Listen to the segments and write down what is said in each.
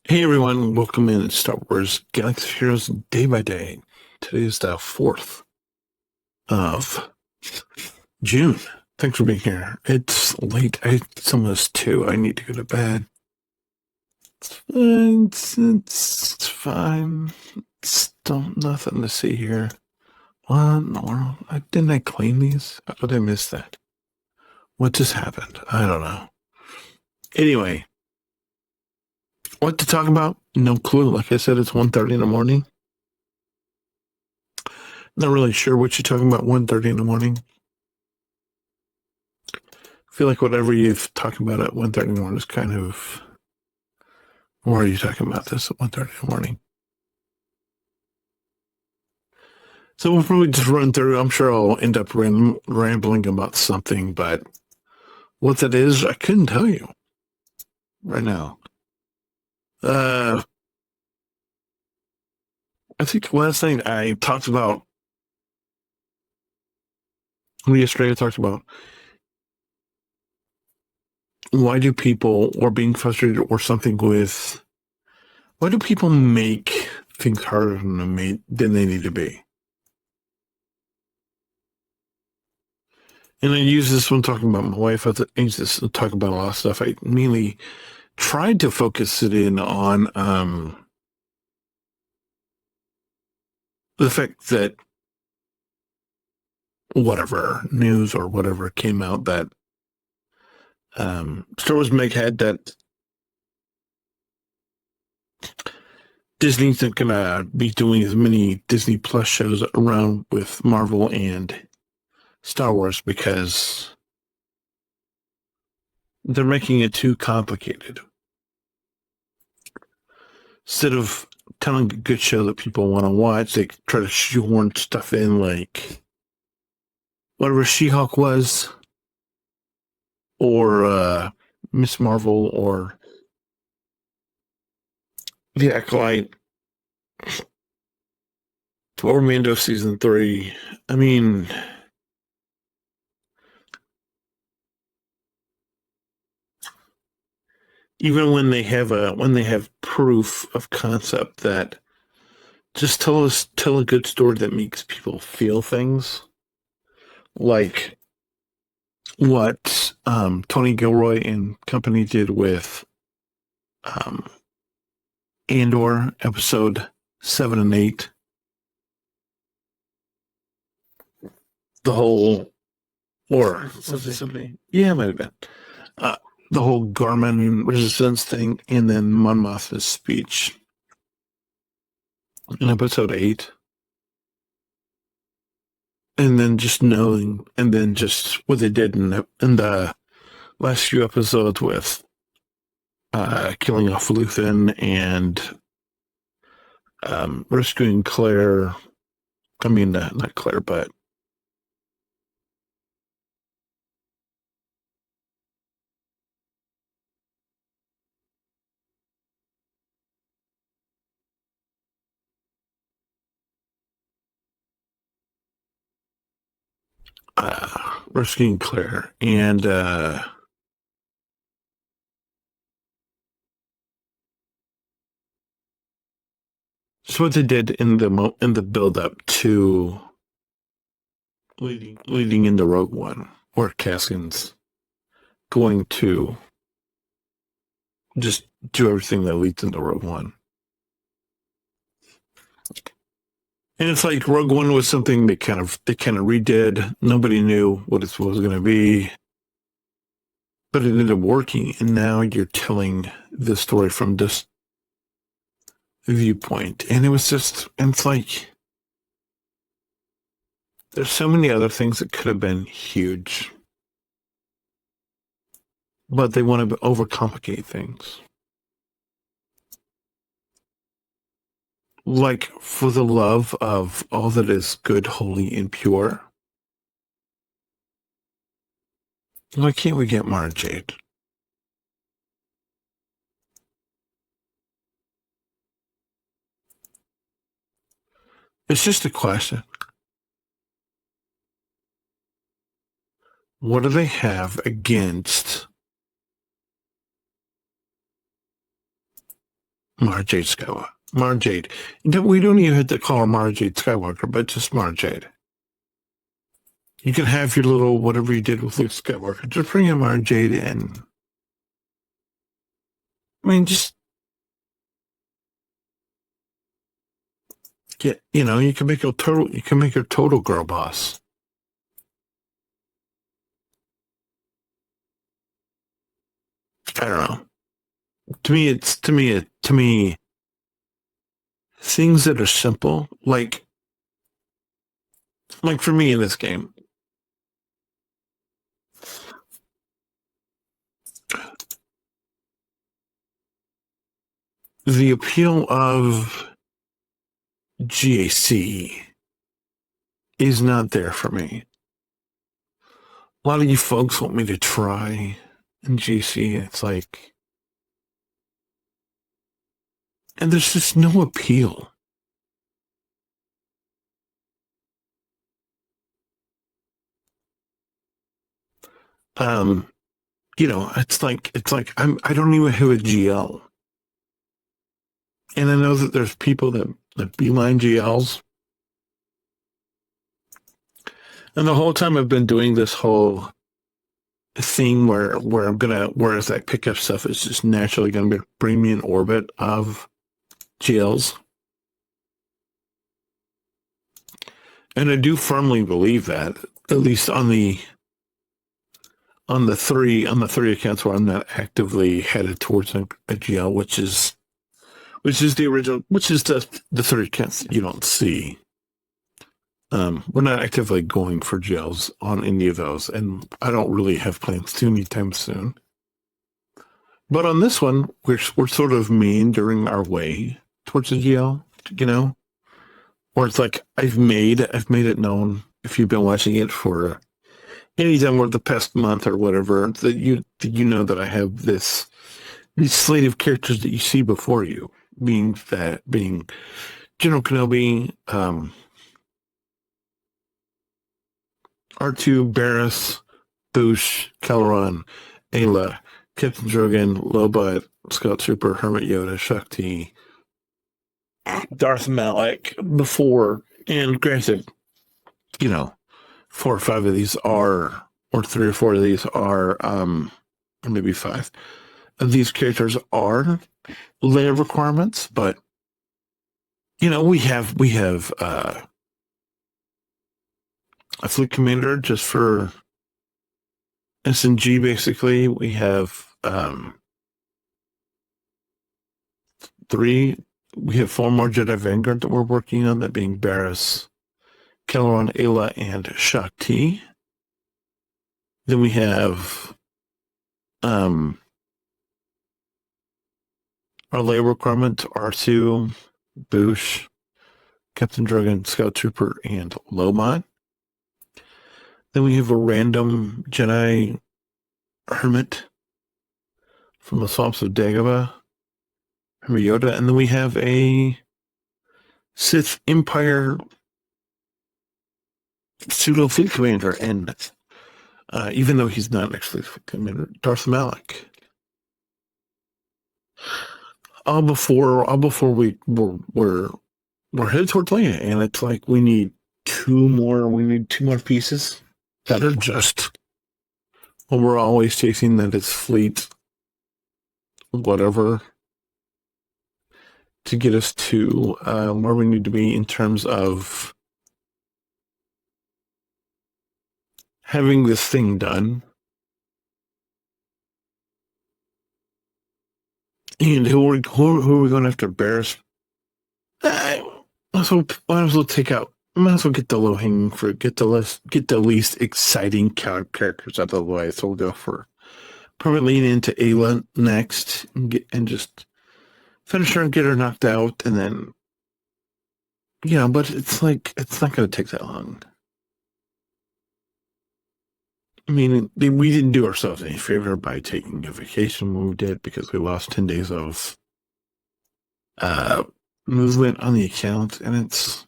Hey everyone, welcome in Star Wars Galaxy of Heroes Day by Day. Today is the 4th of June. Thanks for being here. It's late. It's almost 2. I need to go to bed. It's fine. Still nothing to see here. What in the world? Didn't I claim these? How did I miss that? What just happened? I don't know. Anyway, what to talk about? No clue. Like I said, it's 1:30 in the morning. Not really sure what you're talking about 1:30 in the morning. I feel like whatever you're talking about at 1:30 in the morning is kind of, why are you talking about this at 1:30 in the morning? So we'll probably just run through. I'm sure I'll end up rambling about something, but what that is, I couldn't tell you right now. I think last night I talked about, yesterday I talked about why do people, or being frustrated or something with, why do people make things harder than they need to be? And I use this when talking about my wife. I use this to talk about a lot of stuff. I mainly tried to focus it in on the fact that whatever news or whatever came out that Star Wars Meg had that Disney's not gonna be doing as many Disney Plus shows around with Marvel and Star Wars because they're making it too complicated. Instead of telling a good show that people want to watch, they try to shoehorn stuff in like whatever She-Hulk was, or Miss Marvel, or The Acolyte, or Mando season 3. I mean, even when they have proof of concept that just tell a good story that makes people feel things, like what Tony Gilroy and company did with Andor episode 7 and 8. The whole, or was it 7? Yeah, it might have been. The whole Garmin resistance thing, and then Mon Mothma's speech in episode 8. And then just knowing, and then just what they did in the last few episodes with killing off Luthen and rescuing Claire. I mean, not Claire, but rescuing Claire and so what they did in the build up to leading into Rogue One, where Cassian's going to just do everything that leads into Rogue One. And it's like Rogue One was something they kind of redid. Nobody knew what it was going to be, but it ended up working. And now you're telling the story from this viewpoint, and it's like there's so many other things that could have been huge, but they want to overcomplicate things. Like, for the love of all that is good, holy, and pure, why can't we get Mara Jade? It's just a question. What do they have against Mara Jade Skywalker. Mara Jade. We don't even have to call her Mara Jade Skywalker, but just Mara Jade. You can have your little whatever you did with Luke Skywalker. Just bring in Mara Jade and I mean, just get you can make her total girl boss. I don't know. To me, things that are simple, like for me in this game, the appeal of GAC is not there for me. A lot of you folks want me to try in GC. It's like, and there's just no appeal. It's like I don't even have a GL, and I know that there's people that beeline GLs, and the whole time I've been doing this whole thing where whereas I pick up stuff, it's just naturally going to bring me in orbit of GLs, and I do firmly believe that, at least on the three accounts where I'm not actively headed towards a GL, which is the original, which is the three accounts that you don't see. We're not actively going for GLs on any of those, and I don't really have plans to anytime soon. But on this one, we're sort of meandering our way towards a GL, where it's like I've made it known, if you've been watching it for anytime over the past month or whatever, that you know that I have these slate of characters that you see before you, being General Kenobi, R2, Barriss, Boushh, Kelleron, Ayla, Captain Drogon, Lobot, Scout Trooper, Hermit Yoda, Shakti, Darth Malak before, and granted, 4 or 5 of these are, or 3 or 4 of these are, or maybe 5 of these characters are layer requirements, but we have a fleet commander just for SNG. Basically, we have 3. We have 4 more Jedi Vanguard that we're working on, that being Barriss, Kelleron, Ayla, and Shakti. Then we have our layer requirement: R2, Boushh, Captain Drogon, Scout Trooper, and Lobot. Then we have a random Jedi Hermit from the swamps of Dagobah, Hermit Yoda, and then we have a Sith Empire pseudo fleet commander, and even though he's not actually fleet commander, Darth Malak. All before we're headed towards Lena, and it's like we need 2 more pieces that are just what we're always chasing, that is fleet whatever, to get us to where we need to be in terms of having this thing done. And who are we going after? Barriss? Might as well take out. Might as well get the low hanging fruit. Get the least exciting characters out of the way. So we'll go for probably lean into Ayla next and just finish her and get her knocked out, and then but it's like it's not going to take that long. I mean, we didn't do ourselves any favor by taking a vacation when we did, because we lost 10 days of movement on the account, and it's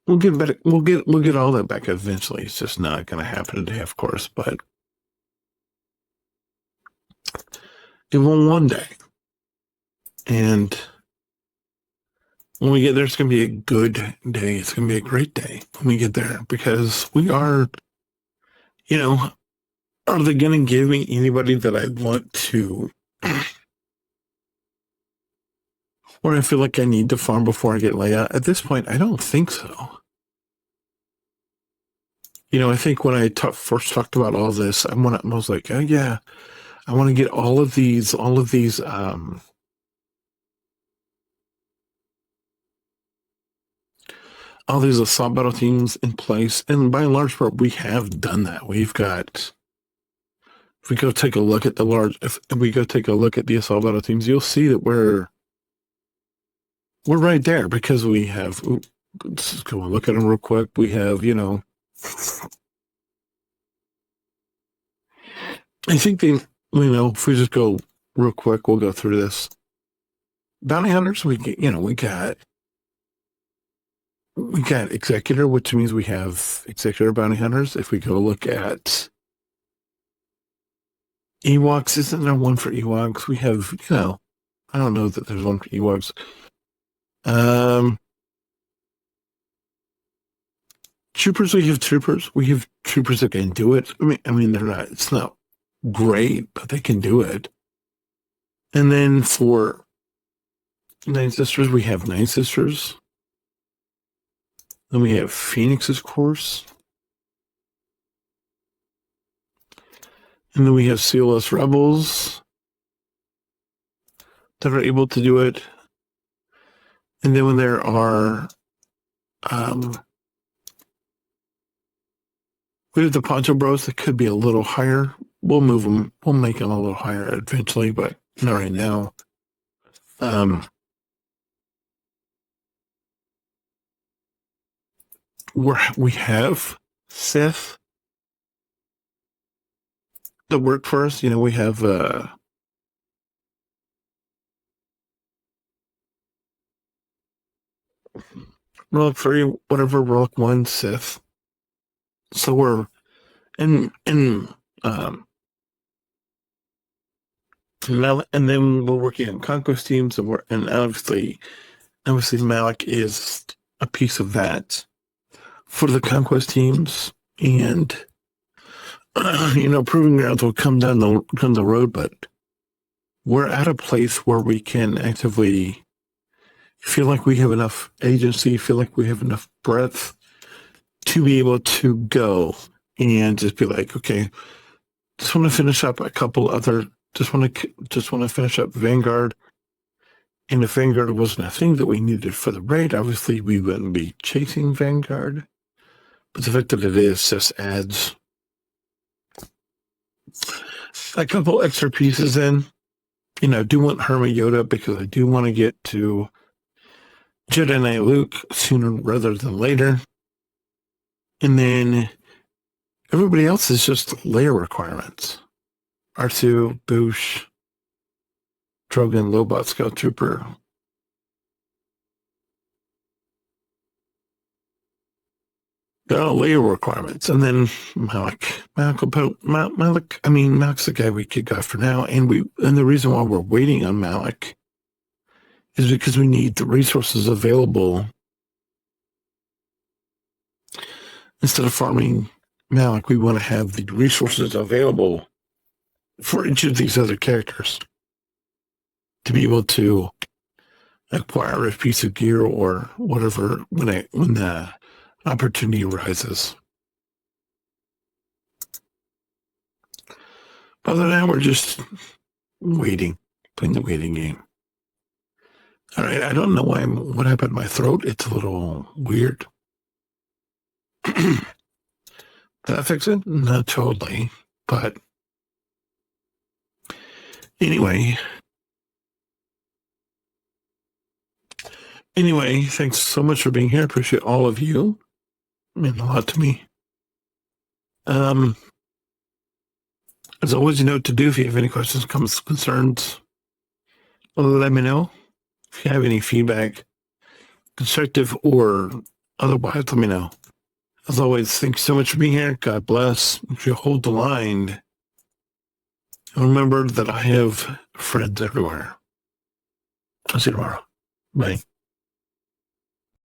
we'll get all that back eventually. It's just not going to happen today, of course, but It will one day. And when we get there, it's going to be a good day. It's going to be a great day when we get there because we are, are they going to give me anybody that I want to, or I feel like I need to farm before I get Leia? At this point, I don't think so. I think when I first talked about all this, I was like, oh yeah, I want to get all of these, all these assault battle teams in place, and by and large part, we have done that. We've got. If we go take a look at if we go take a look at the assault battle teams, you'll see that we're right there because we have. Let's just go and look at them real quick. We have, I think they, if we just go real quick, we'll go through this. Bounty hunters, we got executor, which means we have executor bounty hunters. If we go look at Ewoks, isn't there one for Ewoks? We have, I don't know that there's one for Ewoks. Troopers, we have troopers. We have troopers that can do it. I mean, it's not great, but they can do it. And then for Nine Sisters, we have Nine Sisters. Then we have Phoenix's course. And then we have CLS Rebels that are able to do it. And then when there are, we have the Poncho Bros that could be a little higher. We'll move them. We'll make them a little higher eventually, but not right now. We have Sith that work for us. We have Relic 3, whatever, Relic 1 Sith. So we're and then we're working on conquest teams, and obviously Malik is a piece of that for the conquest teams, and proving grounds will come down the road, but we're at a place where we can actively feel like we have enough agency, feel like we have enough breadth to be able to go and just be like, okay, just want to finish up a couple other, just want to finish up Vanguard. And if Vanguard wasn't a thing that we needed for the raid, obviously we wouldn't be chasing Vanguard. But the fact that it is just adds a couple extra pieces in. I do want Hermit Yoda because I do want to get to Jedi Knight Luke sooner rather than later. And then everybody else is just layer requirements. R2, Boosh, Drogon, Lobot, Scout Trooper. They're all layer requirements. And then Malik. Malik's the guy we could go for now. And the reason why we're waiting on Malik is because we need the resources available. Instead of farming Malik, we want to have the resources available for each of these other characters to be able to acquire a piece of gear or whatever when the opportunity arises. Other than that, we're just waiting, playing the waiting game. All right, I don't know what happened to my throat. It's a little weird. Did that fix it? Not totally, but anyway, thanks so much for being here. I appreciate all of you. It meant a lot to me. As always, you know what to do. If you have any questions, comments, concerns, let me know. If you have any feedback, constructive or otherwise, let me know. As always, thanks so much for being here. God bless. If you hold the line, Remember that I have friends everywhere. I'll see you tomorrow. Bye.